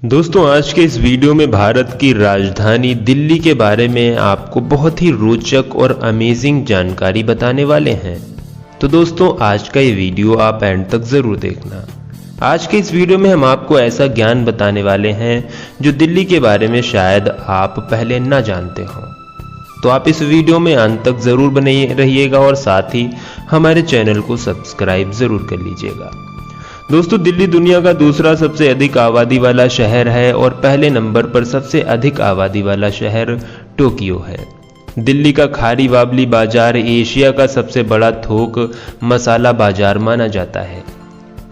दोस्तों आज के इस वीडियो में भारत की राजधानी दिल्ली के बारे में आपको बहुत ही रोचक और अमेजिंग जानकारी बताने वाले हैं। तो दोस्तों आज का ये वीडियो आप एंड तक जरूर देखना। आज के इस वीडियो में हम आपको ऐसा ज्ञान बताने वाले हैं जो दिल्ली के बारे में शायद आप पहले ना जानते हो। तो आप इस वीडियो में अंत तक जरूर बने रहिएगा और साथ ही हमारे चैनल को सब्सक्राइब जरूर कर लीजिएगा। दोस्तों दिल्ली दुनिया का दूसरा सबसे अधिक आबादी वाला शहर है और पहले नंबर पर सबसे अधिक आबादी वाला शहर टोक्यो है। दिल्ली का खारी बावली बाजार एशिया का सबसे बड़ा थोक मसाला बाजार माना जाता है।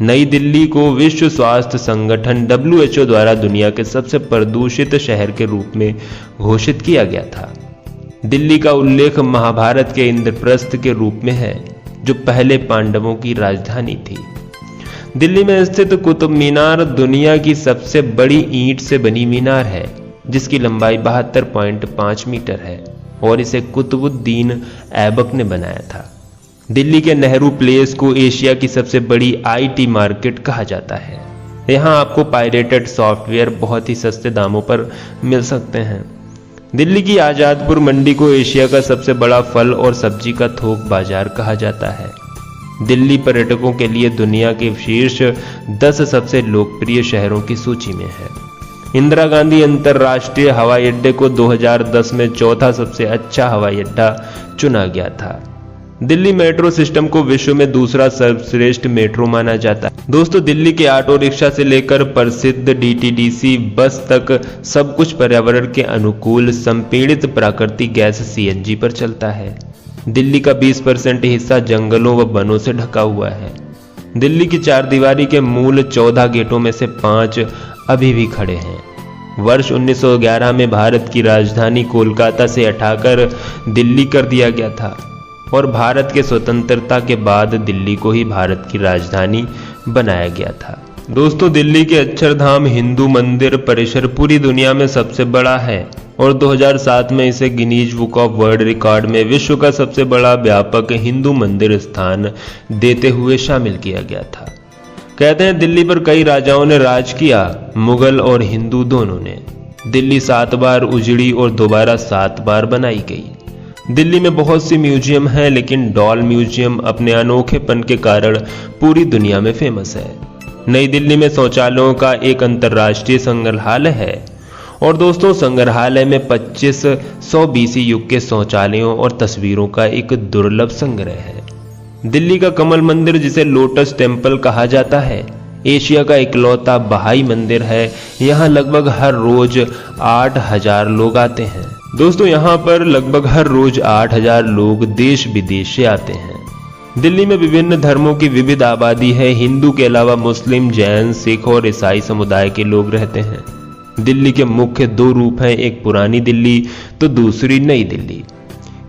नई दिल्ली को विश्व स्वास्थ्य संगठन WHO द्वारा दुनिया के सबसे प्रदूषित शहर के रूप में घोषित किया गया था। दिल्ली का उल्लेख महाभारत के इंद्रप्रस्थ के रूप में है जो पहले पांडवों की राजधानी थी। दिल्ली में स्थित कुतुब मीनार दुनिया की सबसे बड़ी ईंट से बनी मीनार है जिसकी लंबाई 72.5 मीटर है और इसे कुतुबुद्दीन ऐबक ने बनाया था। दिल्ली के नेहरू प्लेस को एशिया की सबसे बड़ी IT मार्केट कहा जाता है। यहाँ आपको पायरेटेड सॉफ्टवेयर बहुत ही सस्ते दामों पर मिल सकते हैं। दिल्ली की आजादपुर मंडी को एशिया का सबसे बड़ा फल और सब्जी का थोक बाजार कहा जाता है। दिल्ली पर्यटकों के लिए दुनिया के शीर्ष 10 सबसे लोकप्रिय शहरों की सूची में है। इंदिरा गांधी अंतर्राष्ट्रीय हवाई अड्डे को 2010 में चौथा सबसे अच्छा हवाई अड्डा चुना गया था। दिल्ली मेट्रो सिस्टम को विश्व में दूसरा सर्वश्रेष्ठ मेट्रो माना जाता है। दोस्तों दिल्ली के ऑटो रिक्शा से लेकर प्रसिद्ध DTDC बस तक सब कुछ पर्यावरण के अनुकूल संपीड़ित प्राकृतिक गैस CNG पर चलता है। दिल्ली का 20% हिस्सा जंगलों व वनों से ढका हुआ है। दिल्ली की चारदीवारी के मूल 14 गेटों में से 5 अभी भी खड़े हैं। वर्ष 1911 में भारत की राजधानी कोलकाता से हटाकर दिल्ली कर दिया गया था और भारत के स्वतंत्रता के बाद दिल्ली को ही भारत की राजधानी बनाया गया था। दोस्तों दिल्ली के अक्षरधाम हिंदू मंदिर परिसर पूरी दुनिया में सबसे बड़ा है और 2007 में इसे Guinness book of world record में विश्व का सबसे बड़ा व्यापक हिंदू मंदिर स्थान देते हुए शामिल किया गया था। कहते हैं दिल्ली पर कई राजाओं ने राज किया, मुगल और हिंदू दोनों ने। दिल्ली 7 बार उजड़ी और दोबारा 7 बार बनाई गई। दिल्ली में बहुत सी म्यूजियम हैं लेकिन डॉल म्यूजियम अपने अनोखेपन के कारण पूरी दुनिया में फेमस है। नई दिल्ली में शौचालयों का एक अंतर्राष्ट्रीय संग्रहालय है और दोस्तों संग्रहालय में 2500 BC युग के शौचालयों और तस्वीरों का एक दुर्लभ संग्रह है। दिल्ली का कमल मंदिर जिसे लोटस टेम्पल कहा जाता है एशिया का इकलौता बहाई मंदिर है। यहाँ लगभग हर रोज 8000 लोग आते हैं। दोस्तों यहाँ पर लगभग हर रोज 8000 लोग देश विदेश से आते हैं। दिल्ली में विभिन्न धर्मों की विविध आबादी है। हिंदू के अलावा मुस्लिम, जैन, सिख और ईसाई समुदाय के लोग रहते हैं। दिल्ली के मुख्य 2 रूप हैं, एक पुरानी दिल्ली तो दूसरी नई दिल्ली।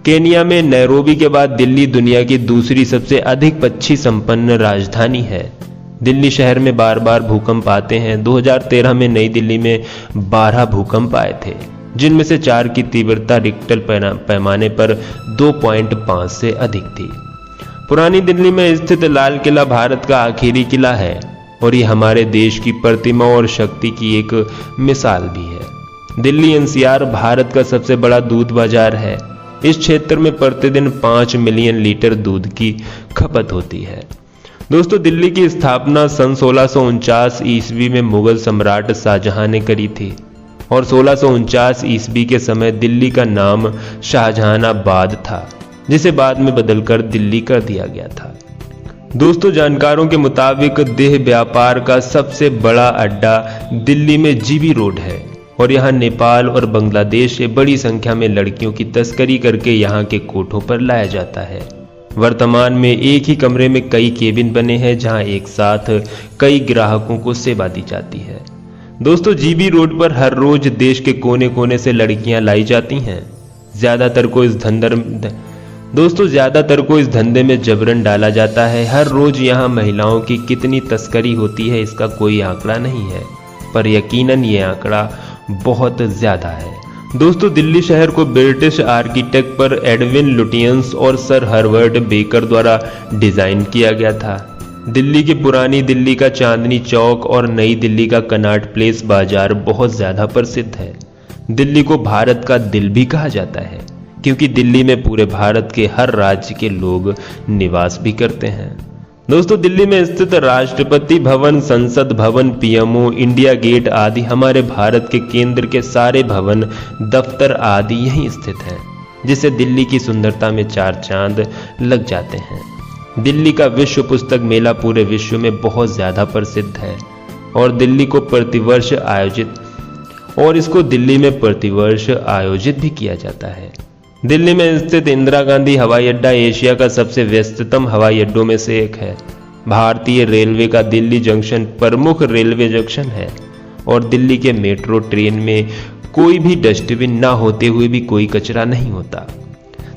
केनिया में नैरोबी के बाद दिल्ली दुनिया की दूसरी सबसे अधिक पक्षी संपन्न राजधानी है। दिल्ली शहर में बार बार भूकंप आते हैं। 2013 में नई दिल्ली में 12 भूकंप आए थे जिनमें से 4 की तीव्रता रिक्टर पैमाने पर 2.5 से अधिक थी। पुरानी दिल्ली में स्थित लाल किला भारत का आखिरी किला है और ये हमारे देश की प्रतिमा और शक्ति की एक मिसाल भी है। दिल्ली NCR भारत का सबसे बड़ा दूध बाजार है। इस क्षेत्र में प्रतिदिन 5 मिलियन लीटर दूध की खपत होती है। दोस्तों दिल्ली की स्थापना सन 1649 ईस्वी में मुगल सम्राट शाहजहां ने करी थी और 1649 ईस्वी के समय दिल्ली का नाम शाहजहानाबाद था जिसे बाद में बदलकर दिल्ली कर दिया गया था। दोस्तों जानकारों के मुताबिक देह व्यापार का सबसे बड़ा अड्डा दिल्ली में GB रोड है और यहाँ नेपाल और बांग्लादेश से बड़ी संख्या में लड़कियों की तस्करी करके यहाँ के कोठों पर लाया जाता है। वर्तमान में एक ही कमरे में कई केबिन बने हैं जहाँ एक साथ कई ग्राहकों को सेवा दी जाती है। दोस्तों GB रोड पर हर रोज देश के कोने कोने से लड़कियां लाई जाती हैं। ज्यादातर को इस धंधे में जबरन डाला जाता है। हर रोज यहाँ महिलाओं की कितनी तस्करी होती है इसका कोई आंकड़ा नहीं है पर यकीनन ये आंकड़ा बहुत ज्यादा है। दोस्तों दिल्ली शहर को ब्रिटिश आर्किटेक्ट पर एडविन लुटियंस और सर हर्बर्ट बेकर द्वारा डिजाइन किया गया था। दिल्ली की पुरानी दिल्ली का चांदनी चौक और नई दिल्ली का कनॉट प्लेस बाजार बहुत ज़्यादा प्रसिद्ध है। दिल्ली को भारत का दिल भी कहा जाता है क्योंकि दिल्ली में पूरे भारत के हर राज्य के लोग निवास भी करते हैं। दोस्तों, दिल्ली में स्थित राष्ट्रपति भवन, संसद भवन, पीएमओ, इंडिया गेट आदि हमारे भारत के केंद्र के सारे भवन, दफ्तर आदि यहीं स्थित हैं, जिससे दिल्ली की सुंदरता में चार चांद लग जाते हैं। दिल्ली का विश्व पुस्तक मेला पूरे विश्व में बहुत ज़्यादा प्रसिद्ध है और इसको दिल्ली में प्रतिवर्ष आयोजित भी किया जाता है। दिल्ली में स्थित इंदिरा गांधी हवाई अड्डा एशिया का सबसे व्यस्ततम हवाई अड्डों में से एक है। भारतीय रेलवे का दिल्ली जंक्शन प्रमुख रेलवे जंक्शन है और दिल्ली के मेट्रो ट्रेन में कोई भी डस्टबिन ना होते हुए भी कोई कचरा नहीं होता।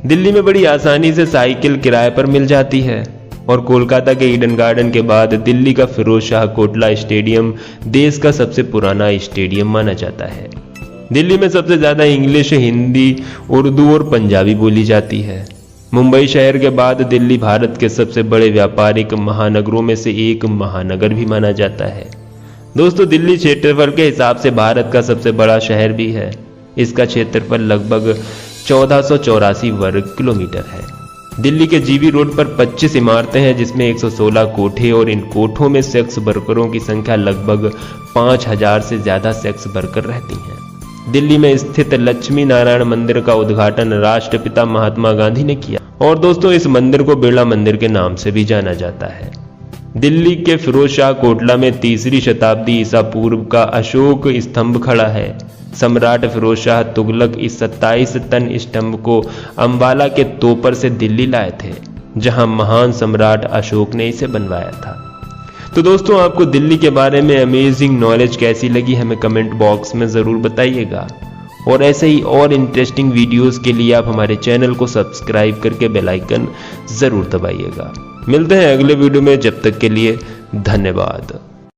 दिल्ली में बड़ी आसानी से साइकिल किराए पर मिल जाती है और कोलकाता के ईडन गार्डन के बाद दिल्ली का फिरोज शाह कोटला स्टेडियम देश का सबसे पुराना स्टेडियम माना जाता है। दिल्ली में सबसे ज़्यादा इंग्लिश, हिंदी, उर्दू और पंजाबी बोली जाती है। मुंबई शहर के बाद दिल्ली भारत के सबसे बड़े व्यापारिक महानगरों में से एक महानगर भी माना जाता है। दोस्तों, दिल्ली क्षेत्रफल के हिसाब से भारत का सबसे बड़ा शहर भी है। इसका क्षेत्रफल लगभग 1484 वर्ग किलोमीटर है। दिल्ली के जीबी रोड पर 25 इमारतें हैं, जिसमें 116 कोठे और इन कोठों में सेक्स वर्करों की संख्या लगभग 5000 से ज़्यादा सेक्स वर्कर रहती हैं। दिल्ली में स्थित लक्ष्मी नारायण मंदिर का उद्घाटन राष्ट्रपिता महात्मा गांधी ने किया और दोस्तों, इस मंदिर को बिरला मंदिर के नाम से भी जाना जाता है। दिल्ली के फिरोज शाह कोटला में 3री शताब्दी ईसा पूर्व का अशोक स्तंभ खड़ा है। सम्राट फिरोज शाह तुगलक इस 27 टन स्तंभ को अंबाला के तोपर से दिल्ली लाए थे, जहां महान सम्राट अशोक ने इसे बनवाया था। तो दोस्तों, आपको दिल्ली के बारे में अमेजिंग नॉलेज कैसी लगी हमें कमेंट बॉक्स में ज़रूर बताइएगा और ऐसे ही और इंटरेस्टिंग वीडियोस के लिए आप हमारे चैनल को सब्सक्राइब करके बेल आइकन ज़रूर दबाइएगा। मिलते हैं अगले वीडियो में, जब तक के लिए धन्यवाद।